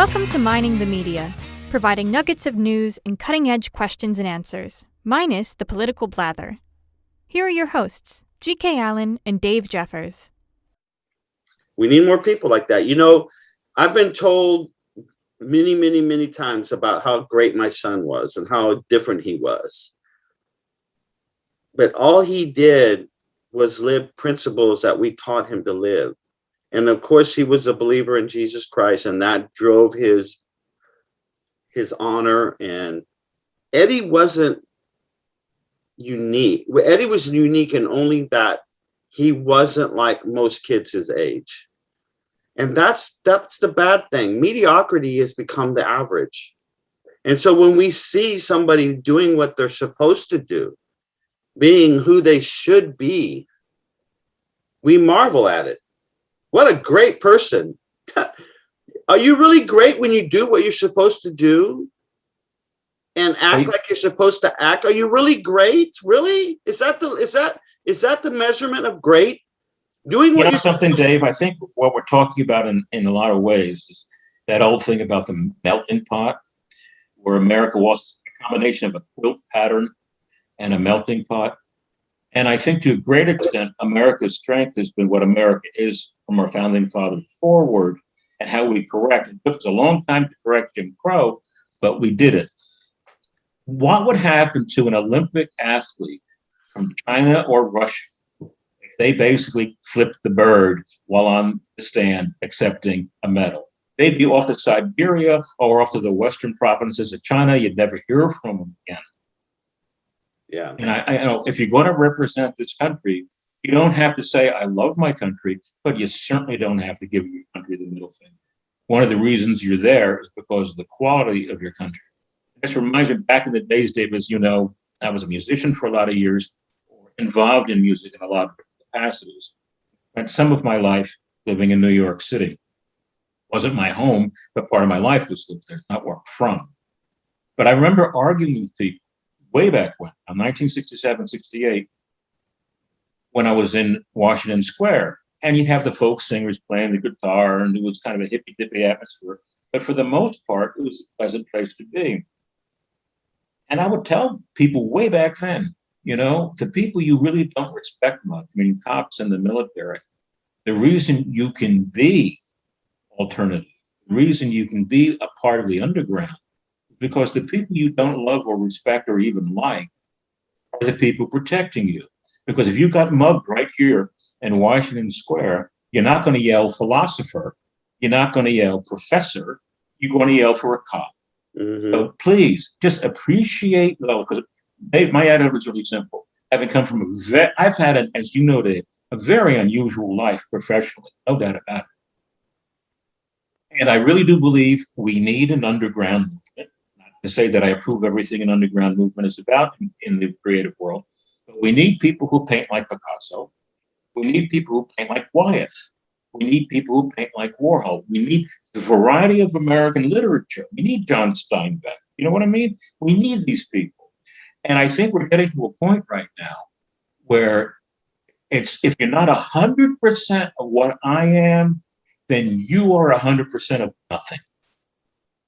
Welcome to Mining the Media, providing nuggets of news and cutting-edge questions and answers, minus the political blather. Here are your hosts, G.K. Allen and Dave Jeffers. We need more people like that. You know, I've been told many times about how great my son was and how different he was. But all he did was live principles that we taught him to live. And of course, he was a believer in Jesus Christ, and that drove his honor. And Eddie wasn't unique. Eddie was unique in only that he wasn't like most kids his age. And that's the bad thing. Mediocrity has become the average. And so when we see somebody doing what they're supposed to do, being who they should be, we marvel at it. What a great person. Are you really great when you do what you're supposed to do and act like you're supposed to act? Are you really great? Really? Is that the measurement of great? Doing what something, Dave, I think what we're talking about in a lot of ways is that old thing about the melting pot, where America was a combination of a quilt pattern and a melting pot. And I think to a great extent, America's strength has been what America is from our founding fathers forward and how we correct. It took us a long time to correct Jim Crow, but we did it. What would happen to an Olympic athlete from China or Russia if they basically flipped the bird while on the stand accepting a medal? They'd be off to Siberia or off to the western provinces of China. You'd never hear from them again. Yeah. And I know if you're going to represent this country, you don't have to say, I love my country, but you certainly don't have to give your country the middle finger. One of the reasons you're there is because of the quality of your country. This reminds me back in the days, Dave, as you know, I was a musician for a lot of years, involved in music in a lot of different capacities. Spent some of my life living in New York City. Wasn't my home, but part of my life was lived there, not where I'm from. But I remember arguing with people way back when, in 1967, 68, when I was in Washington Square, and you'd have the folk singers playing the guitar, and it was kind of a hippy-dippy atmosphere. But for the most part, it was a pleasant place to be. And I would tell people way back then, you know, the people you really don't respect much, I mean, cops and the military, the reason you can be alternative, the reason you can be a part of the underground, because the people you don't love or respect or even like are the people protecting you. Because if you got mugged right here in Washington Square, you're not going to yell philosopher. You're not going to yell professor. You're going to yell for a cop. Mm-hmm. So please just appreciate love. Because Dave, my attitude is really simple. Having come from I've had, as you know, Dave, a very unusual life professionally, no doubt about it. And I really do believe we need an underground movement. To say that I approve everything an underground movement is about in the creative world. But we need people who paint like Picasso. We need people who paint like Wyeth. We need people who paint like Warhol. We need the variety of American literature. We need John Steinbeck. You know what I mean? We need these people. And I think we're getting to a point right now where it's if you're not 100% of what I am, then you are 100% of nothing.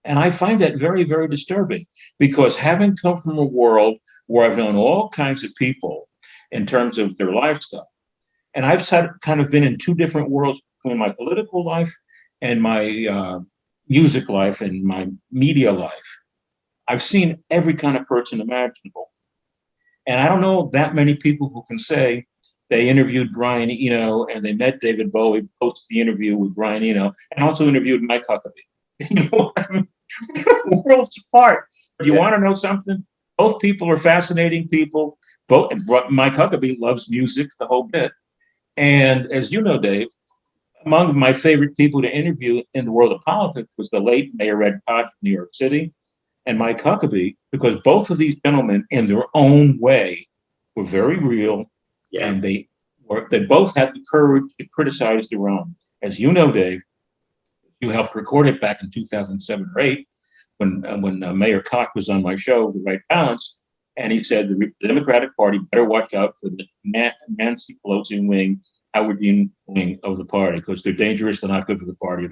And I find that very, very disturbing because having come from a world where I've known all kinds of people in terms of their lifestyle, and I've kind of been in two different worlds between my political life and my music life and my media life. I've seen every kind of person imaginable. And I don't know that many people who can say they interviewed Brian Eno and they met David Bowie, post the interview with Brian Eno, and also interviewed Mike Huckabee. You know what I mean? Worlds apart. Do you want to know something? Both people are fascinating people. Both Mike Huckabee loves music, the whole bit. And as you know, Dave, among my favorite people to interview in the world of politics was the late Mayor Ed Koch of New York City and Mike Huckabee, because both of these gentlemen, in their own way, were very real, and they both had the courage to criticize their own. As you know, Dave, you helped record it back in 2007 or 8 when Mayor Koch was on my show, The Right Balance, and he said the Democratic Party better watch out for the Nancy Pelosi wing, Howard Dean wing of the party, because they're dangerous, they're not good for the party.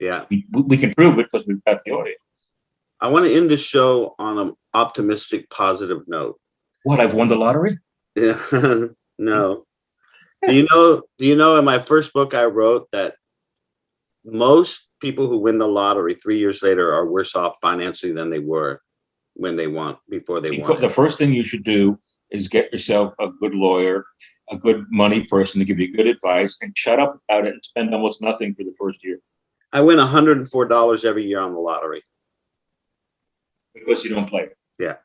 Yeah. We can prove it because we've got the audio. I want to end this show on an optimistic, positive note. What, I've won the lottery? Yeah. No. Do you know in my first book I wrote that most people who win the lottery 3 years later are worse off financially than they were before they won. The first thing you should do is get yourself a good lawyer, a good money person to give you good advice, and shut up about it and spend almost nothing for the first year. I win $104 every year on the lottery. Because you don't play it. Yeah.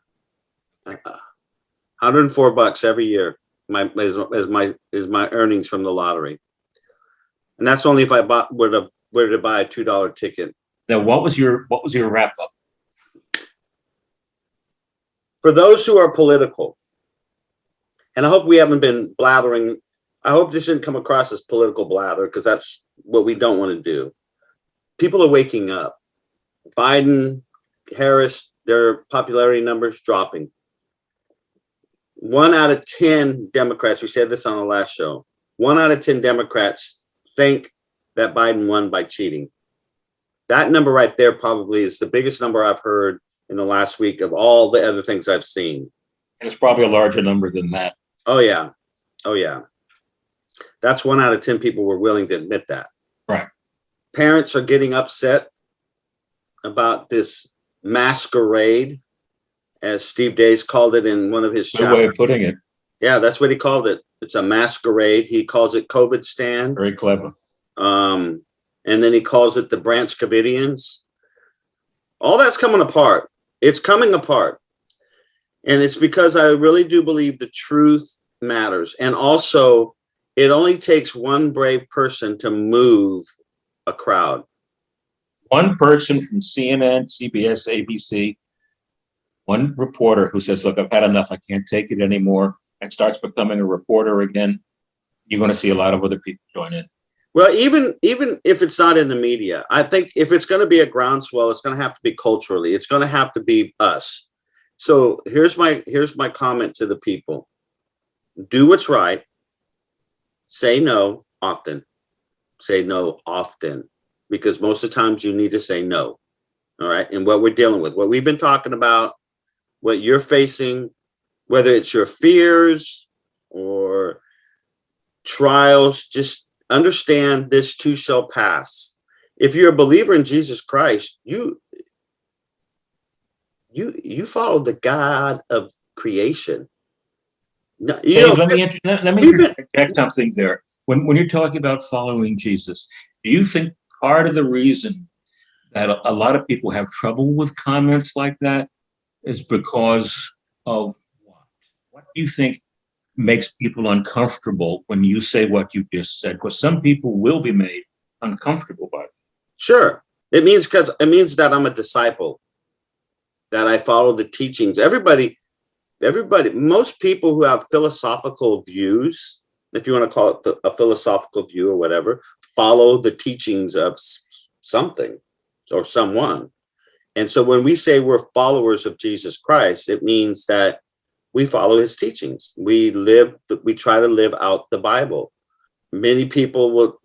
$104 every year is my earnings from the lottery. And that's only if I were to buy a $2 ticket. Now, what was your wrap up? For those who are political, and I hope we haven't been blathering, I hope this didn't come across as political blather, because that's what we don't want to do. People are waking up. Biden, Harris, their popularity numbers dropping. 1 out of 10 Democrats, we said this on the last show, 1 out of 10 Democrats think that Biden won by cheating. That number right there probably is the biggest number I've heard in the last week of all the other things I've seen. And it's probably a larger number than that. Oh, yeah. Oh, yeah. That's 1 out of 10 people were willing to admit that. Right. Parents are getting upset about this masquerade, as Steve Days called it in one of his Good way of putting it. Yeah, that's what he called it. It's a masquerade. He calls it COVID stand. Very clever. And then he calls it the Branch Covidians. All that's coming apart. It's coming apart. And it's because I really do believe the truth matters. And also, it only takes one brave person to move a crowd. One person from CNN, CBS, ABC, one reporter who says, look, I've had enough. I can't take it anymore, and starts becoming a reporter again. You're going to see a lot of other people join in. Well, even if it's not in the media, I think if it's going to be a groundswell, it's going to have to be culturally. It's going to have to be us. So here's my comment to the people. Do what's right. Say no often. Say no often, because most of the times you need to say no. All right. And what we're dealing with, what we've been talking about, what you're facing, whether it's your fears or trials, just understand this too shall pass. If you're a believer in Jesus Christ, you follow the God of creation. No, Let me interject something there. When you're talking about following Jesus, do you think part of the reason that a lot of people have trouble with comments like that is because of what? What do you think makes people uncomfortable when you say what you just said? Because some people will be made uncomfortable by it. Sure. It means that I'm a disciple, that I follow the teachings. Everybody, most people who have philosophical views, if you want to call it a philosophical view or whatever, follow the teachings of something or someone. And so when we say we're followers of Jesus Christ, it means that we follow his teachings. We try to live out the Bible. Many people will,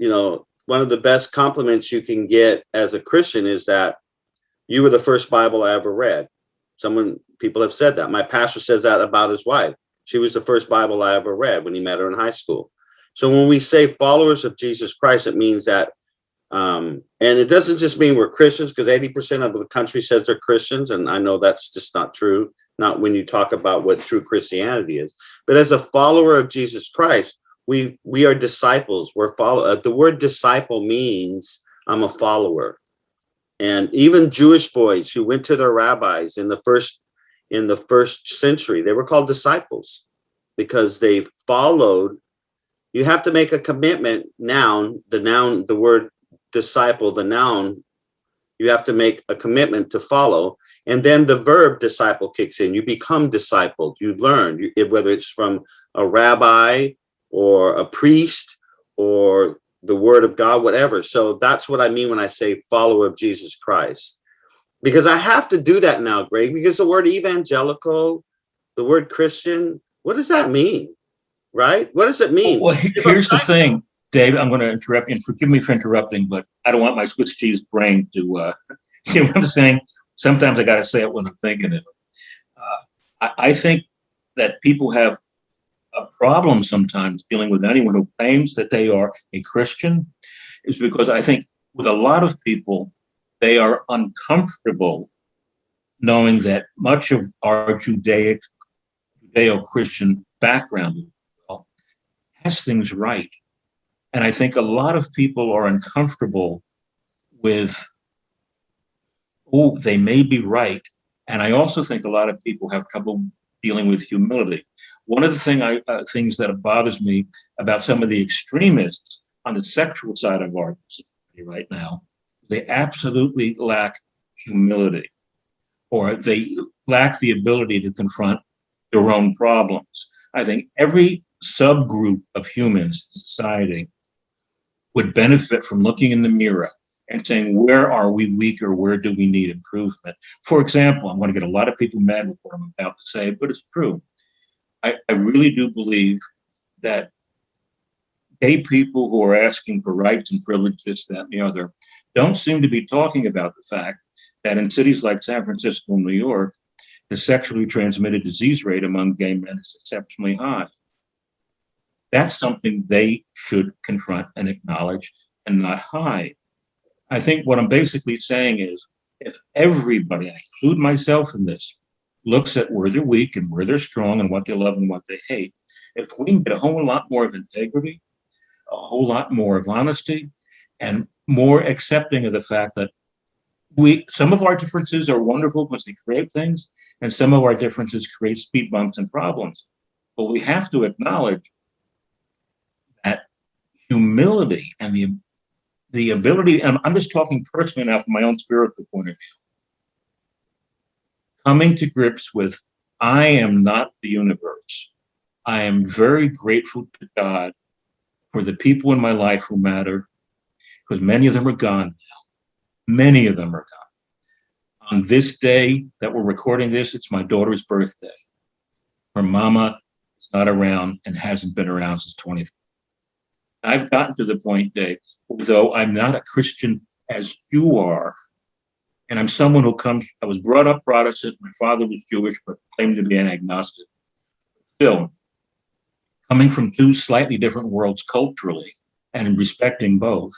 one of the best compliments you can get as a Christian is that you were the first Bible I ever read. People have said that. My pastor says that about his wife. She was the first Bible I ever read when he met her in high school. So when we say followers of Jesus Christ, it means that, and it doesn't just mean we're Christians, because 80% of the country says they're Christians. And I know that's just not true. Not when you talk about what true Christianity is. But as a follower of Jesus Christ, we are disciples. The word disciple means I'm a follower. And even Jewish boys who went to their rabbis in the first century, they were called disciples because they followed. You have to make a commitment. The word disciple, the noun, you have to make a commitment to follow. And then the verb disciple kicks in. You become discipled. You learn, whether it's from a rabbi or a priest or the word of God, whatever. So that's what I mean when I say follower of Jesus Christ, because I have to do that now, Greg, because the word evangelical, the word Christian, what does that mean? Right? What does it mean? Well, here's the thing. Dave, I'm going to interrupt you, and forgive me for interrupting, but I don't want my Swiss cheese brain to, you know what I'm saying? Sometimes I got to say it when I'm thinking it. I think that people have a problem sometimes dealing with anyone who claims that they are a Christian, is because I think with a lot of people, they are uncomfortable knowing that much of our Judeo-Christian background has things right. And I think a lot of people are uncomfortable with, oh, they may be right. And I also think a lot of people have trouble dealing with humility. One of the things that bothers me about some of the extremists on the sexual side of our society right now, they absolutely lack humility, or they lack the ability to confront their own problems. I think every subgroup of humans in society would benefit from looking in the mirror and saying, where are we weak, or where do we need improvement? For example, I'm going to get a lot of people mad with what I'm about to say, but it's true. I really do believe that gay people who are asking for rights and privilege, this, that, and the other, don't seem to be talking about the fact that in cities like San Francisco and New York, the sexually transmitted disease rate among gay men is exceptionally high. That's something they should confront and acknowledge and not hide. I think what I'm basically saying is, if everybody, I include myself in this, looks at where they're weak and where they're strong and what they love and what they hate, if we can get a whole lot more of integrity, a whole lot more of honesty, and more accepting of the fact that some of our differences are wonderful because they create things, and some of our differences create speed bumps and problems. But we have to acknowledge that humility and the ability, and I'm just talking personally now from my own spiritual point of view, coming to grips with, I am not the universe. I am very grateful to God for the people in my life who matter, because many of them are gone now. Many of them are gone. On this day that we're recording this, it's my daughter's birthday. Her mama is not around and hasn't been around since 20. I've gotten to the point, Dave, although I'm not a Christian as you are, and I'm someone I was brought up Protestant, my father was Jewish, but claimed to be an agnostic. Still, coming from two slightly different worlds culturally and in respecting both,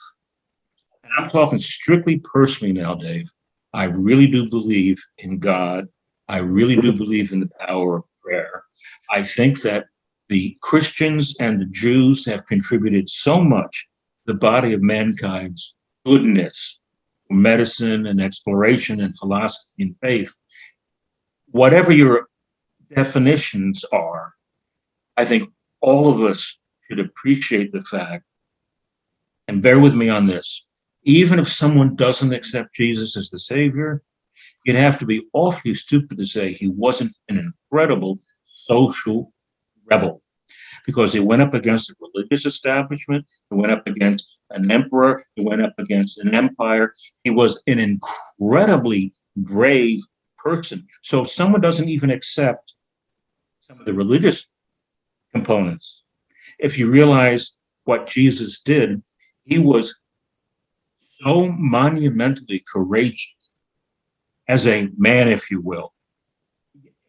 and I'm talking strictly personally now, Dave, I really do believe in God. I really do believe in the power of prayer. I think that the Christians and the Jews have contributed so much to the body of mankind's goodness, medicine and exploration and philosophy and faith. Whatever your definitions are, I think all of us should appreciate the fact, and bear with me on this, even if someone doesn't accept Jesus as the Savior, you'd have to be awfully stupid to say he wasn't an incredible social rebel, because he went up against a religious establishment, he went up against an emperor, he went up against an empire. He was an incredibly brave person. So if someone doesn't even accept some of the religious components, if you realize what Jesus did, he was so monumentally courageous as a man, if you will.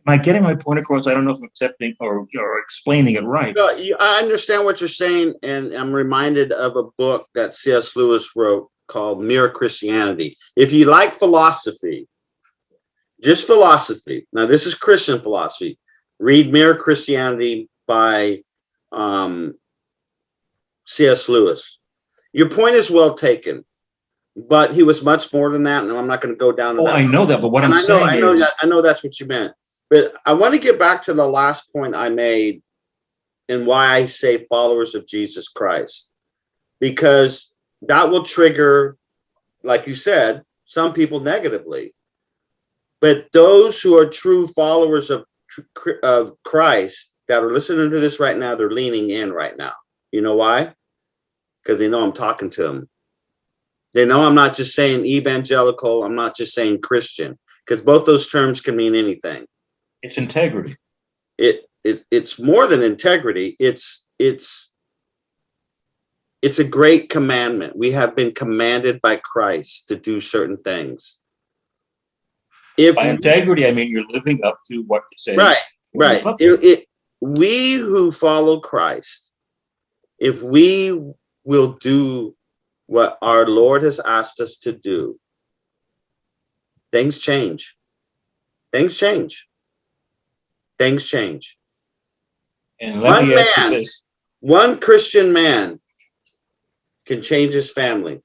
Am I getting my point across? I don't know if I'm accepting or explaining it right. No, I understand what you're saying, and I'm reminded of a book that C.S. Lewis wrote called Mere Christianity. If you like philosophy, just philosophy, now this is Christian philosophy, read Mere Christianity by C.S. Lewis. Your point is well taken, but he was much more than that, and I'm not going to go down to that. I know that, but what I'm saying is... I know that's what you meant. But I want to get back to the last point I made and why I say followers of Jesus Christ, because that will trigger, like you said, some people negatively. But those who are true followers of Christ that are listening to this right now, they're leaning in right now. You know why? Because they know I'm talking to them. They know I'm not just saying evangelical. I'm not just saying Christian, because both those terms can mean anything. It's integrity. It's more than integrity. It's It's a great commandment. We have been commanded by Christ to do certain things. By integrity, I mean you're living up to what you say. Right. We who follow Christ, if we will do what our Lord has asked us to do, things change. Things change. Things change. And let me ask you this. One Christian man can change his family.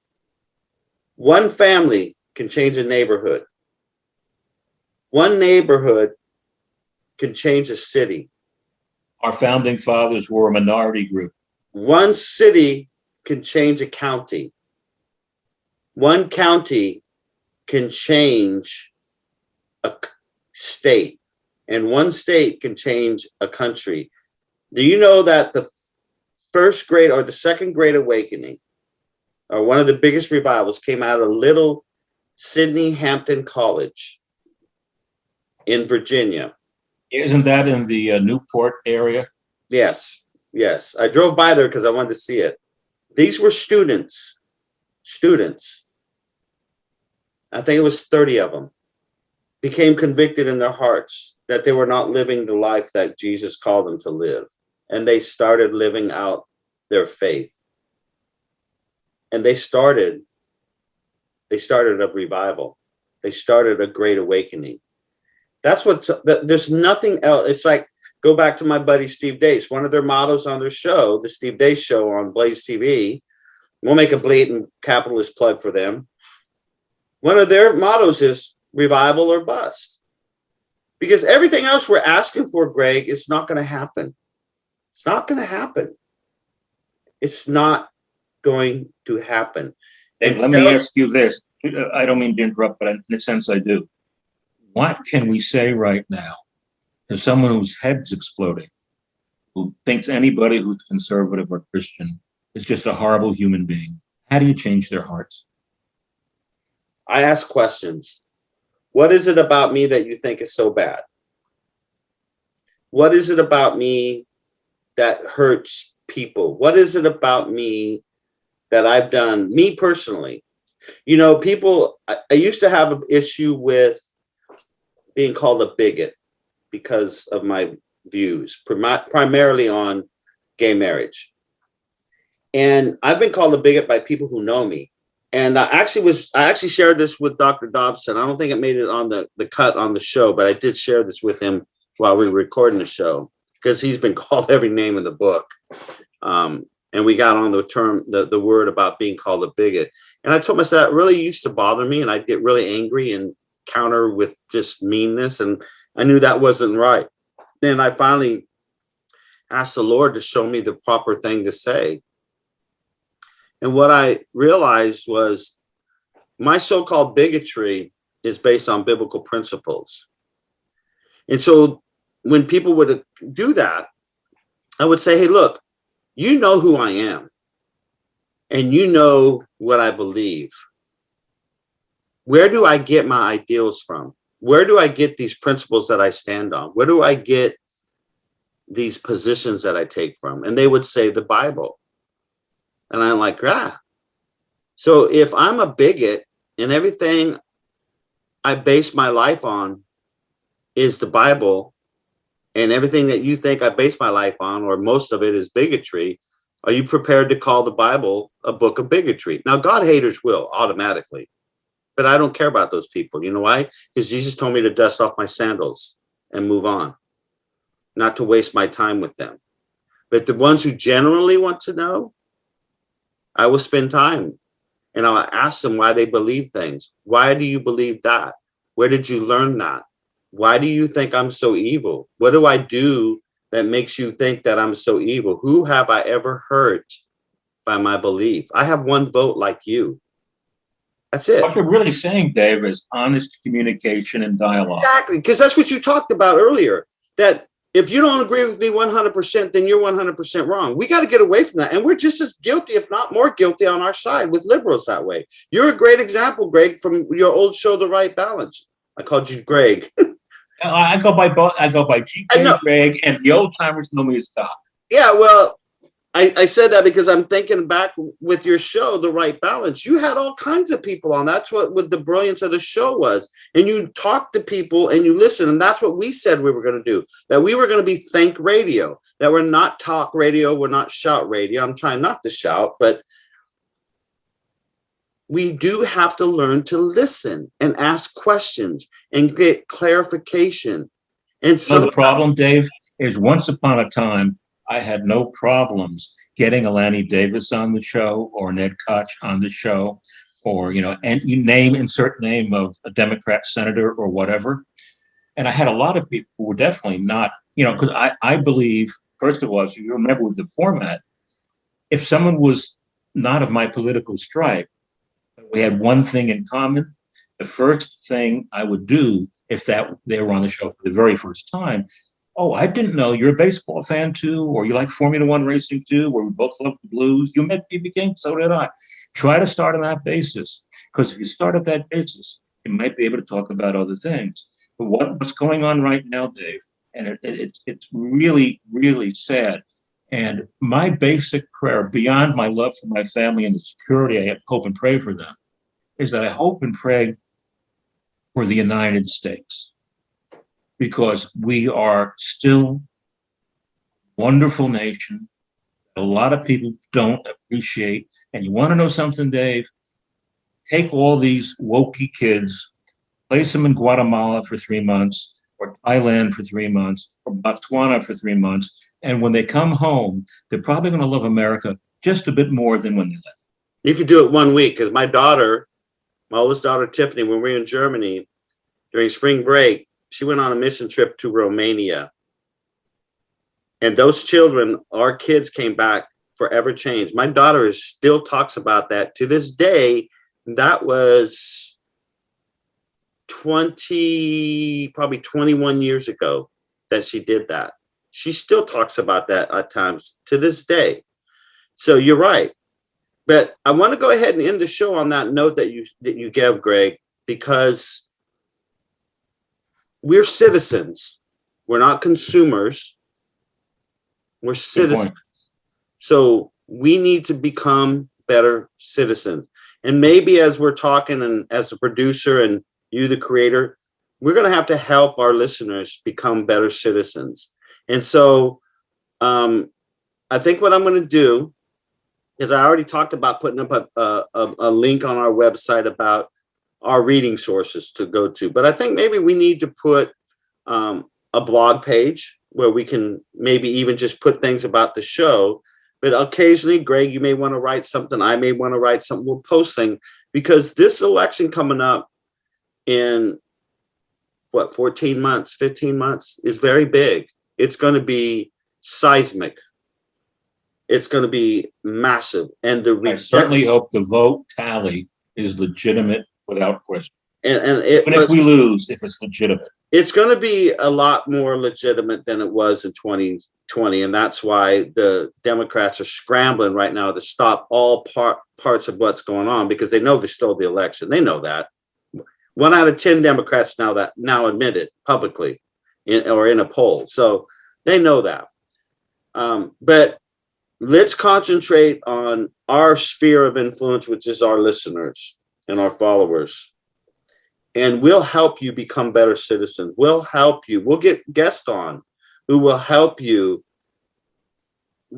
One family can change a neighborhood. One neighborhood can change a city. Our founding fathers were a minority group. One city can change a county. One county can change a state. And one state can change a country. Do you know that the first great or the second great awakening, or one of the biggest revivals, came out of little Sydney Hampton College in Virginia? Isn't that in the Newport area? Yes. I drove by there because I wanted to see it. These were students. I think it was 30 of them became convicted in their hearts that they were not living the life that Jesus called them to live. And they started living out their faith. And they started a revival. They started a great awakening. That's what, there's nothing else. It's like, go back to my buddy Steve Dace. One of their mottos on their show, the Steve Dace Show on Blaze TV, we'll make a blatant capitalist plug for them. One of their mottos is revival or bust. Because everything else we're asking for, Greg, it's not going to happen. It's not going to happen. It's not going to happen. And let me ask you this. I don't mean to interrupt, but in a sense I do. What can we say right now to someone whose head's exploding, who thinks anybody who's conservative or Christian is just a horrible human being? How do you change their hearts? I ask questions. What is it about me that you think is so bad? What is it about me that hurts people? What is it about me that I've done, me personally? You know, people, I used to have an issue with being called a bigot because of my views, primarily on gay marriage. And I've been called a bigot by people who know me. And I actually shared this with Dr. Dobson. I don't think it made it on the cut on the show, but I did share this with him while we were recording the show, because he's been called every name in the book. And we got on the term, the word about being called a bigot. And I told myself that really used to bother me, and I'd get really angry and counter with just meanness. And I knew that wasn't right. Then I finally asked the Lord to show me the proper thing to say. And what I realized was my so-called bigotry is based on biblical principles. And so when people would do that, I would say, hey, look, you know who I am, and you know what I believe. Where do I get my ideals from? Where do I get these principles that I stand on? Where do I get these positions that I take from? And they would say the Bible. And I'm like, So if I'm a bigot and everything I base my life on is the Bible, and everything that you think I base my life on, or most of it, is bigotry, are you prepared to call the Bible a book of bigotry? Now, God haters will automatically, but I don't care about those people. You know why? Because Jesus told me to dust off my sandals and move on, not to waste my time with them. But the ones who generally want to know, I will spend time and I'll ask them why they believe things. Why do you believe that? Where did you learn that? Why do you think I'm so evil? What do I do that makes you think that I'm so evil? Who have I ever hurt by my belief? I have one vote like you. That's it. What you're really saying, Dave, is honest communication and dialogue. Exactly, because that's what you talked about earlier, that if you don't agree with me 100%, then you're 100% wrong. We got to get away from that. And we're just as guilty, if not more guilty, on our side with liberals that way. You're a great example, Greg, from your old show, The Right Balance. I called you Greg. I go by both. I go by GK, Greg, and the old timers know me as Doc. Yeah, well, I said that because I'm thinking back with your show, The Right Balance. You had all kinds of people on. That's what the brilliance of the show was. And you talked to people and you listened. And that's what we said we were going to do, that we were going to be think radio, that we're not talk radio. We're not shout radio. I'm trying not to shout, but we do have to learn to listen and ask questions and get clarification. And so the problem, Dave, is once upon a time, I had no problems getting a Lanny Davis on the show or Ned Koch on the show, or, and you insert name of a Democrat senator or whatever. And I had a lot of people who were definitely not, because I believe, first of all, as you remember with the format, if someone was not of my political stripe, we had one thing in common, the first thing I would do if they were on the show for the very first time, oh, I didn't know you're a baseball fan too, or you like Formula One racing too, or we both love the blues. You met B.B. King, so did I. Try to start on that basis, because if you start at that basis, you might be able to talk about other things. But what's going on right now, Dave, and it's really, really sad. And my basic prayer, beyond my love for my family and the security I hope and pray for them, is that I hope and pray for the United States, because we are still a wonderful nation. A lot of people don't appreciate. And you want to know something, Dave? Take all these wokey kids, place them in Guatemala for 3 months, or Thailand for 3 months, or Botswana for 3 months. And when they come home, they're probably going to love America just a bit more than when they left. You could do it 1 week, because my oldest daughter, Tiffany, when we were in Germany during spring break, she went on a mission trip to Romania. And those children, our kids, came back forever changed. My daughter still talks about that to this day. That was probably 21 years ago that she did that. She still talks about that at times to this day. So you're right. But I want to go ahead and end the show on that note that you gave, Greg, because we're citizens. We're not consumers. We're citizens. So we need to become better citizens. And maybe as we're talking, and as a producer and you, the creator, we're going to have to help our listeners become better citizens. And so I think what I'm going to do is, I already talked about putting up a link on our website about our reading sources to go to. But I think maybe we need to put a blog page where we can maybe even just put things about the show. But occasionally, Greg, you may want to write something. I may want to write something. We'll post things, because this election coming up in 14 months, 15 months is very big. It's going to be seismic. It's going to be massive. And I certainly hope the vote tally is legitimate without question. And if we lose, if it's legitimate, it's going to be a lot more legitimate than it was in 2020. And that's why the Democrats are scrambling right now to stop all parts of what's going on, because they know they stole the election. They know that. 1 out of 10 Democrats now admit it publicly or in a poll. So they know that. But let's concentrate on our sphere of influence, which is our listeners and our followers. And we'll help you become better citizens. We'll help you. We'll get guests on who will help you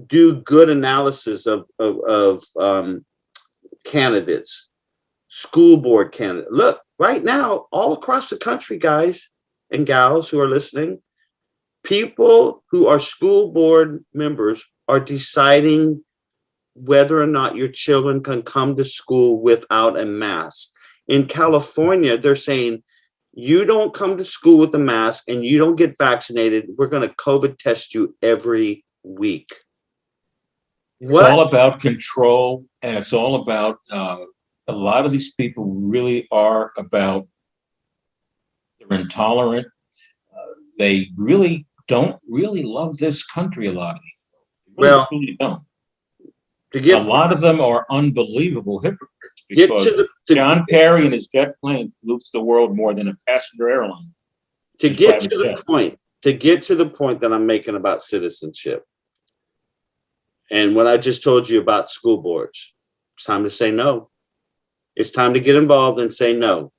do good analysis of candidates, school board candidates. Look, right now, all across the country, guys and gals who are listening, people who are school board members are deciding whether or not your children can come to school without a mask. In California, they're saying, you don't come to school with a mask and you don't get vaccinated, we're going to COVID test you every week. It's all about control, and it's all about a lot of these people really are about, they're intolerant. They really don't really love this country, a lot of these folks. They really don't. A lot of them are unbelievable hypocrites, because John Kerry and his jet plane pollutes the world more than a passenger airline. To get to the point that I'm making about citizenship, And what I just told you about school boards, it's time to say no. It's time to get involved and say no.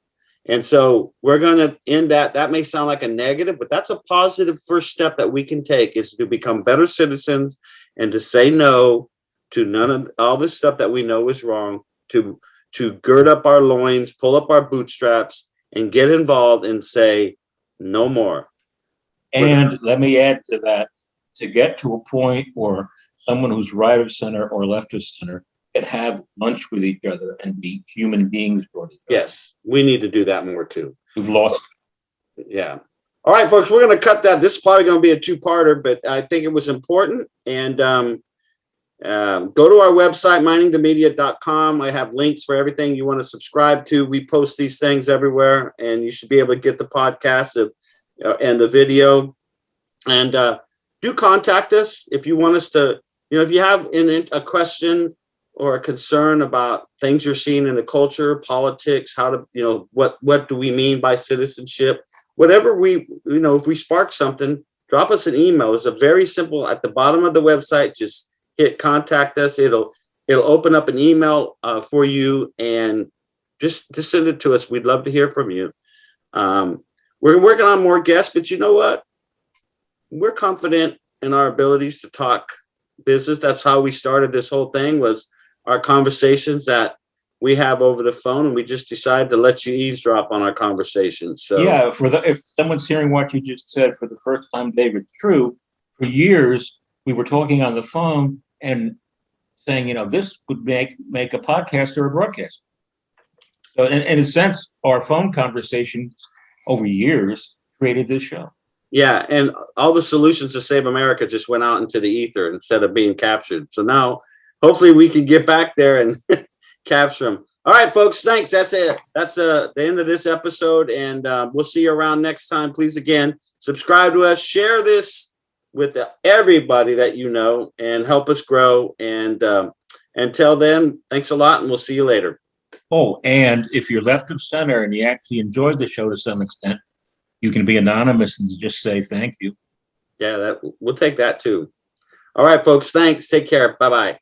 And so we're going to end that. That may sound like a negative, but that's a positive first step that we can take, is to become better citizens and to say no to none of all this stuff that we know is wrong, to gird up our loins, pull up our bootstraps, and get involved and say no more. And let me add to that, to get to a point where someone who's right of center or left of center can have lunch with each other and be human beings for each other. Yes, we need to do that more too. We've lost. Yeah. All right, folks, we're going to cut that. This is probably going to be a two-parter, but I think it was important. And go to our website, miningthemedia.com. I have links for everything you want to subscribe to. We post these things everywhere, and you should be able to get the podcast and the video. And do contact us if you want us to, if you have a question or a concern about things you're seeing in the culture, politics, how to, what do we mean by citizenship? Whatever if we spark something, drop us an email. It's a very simple, at the bottom of the website, just hit contact us. It'll open up an email for you, and just send it to us. We'd love to hear from you. We're working on more guests, but you know what? We're confident in our abilities to talk business. That's how we started this whole thing, was our conversations that we have over the phone, and we just decided to let you eavesdrop on our conversations. So yeah, if someone's hearing what you just said for the first time, David, true. For years, we were talking on the phone and saying, this would make a podcast or a broadcast. So in a sense, our phone conversations over years created this show. Yeah, and all the solutions to save America just went out into the ether instead of being captured. So now, hopefully, we can get back there and capture them. All right, folks, thanks. That's it. That's the end of this episode, and we'll see you around next time. Please, again, subscribe to us, share this with everybody that you know, and help us grow. And until then, thanks a lot, and we'll see you later. Oh, and if you're left of center and you actually enjoyed the show to some extent, you can be anonymous and just say thank you. Yeah, we'll take that too. All right, folks, thanks. Take care. Bye-bye.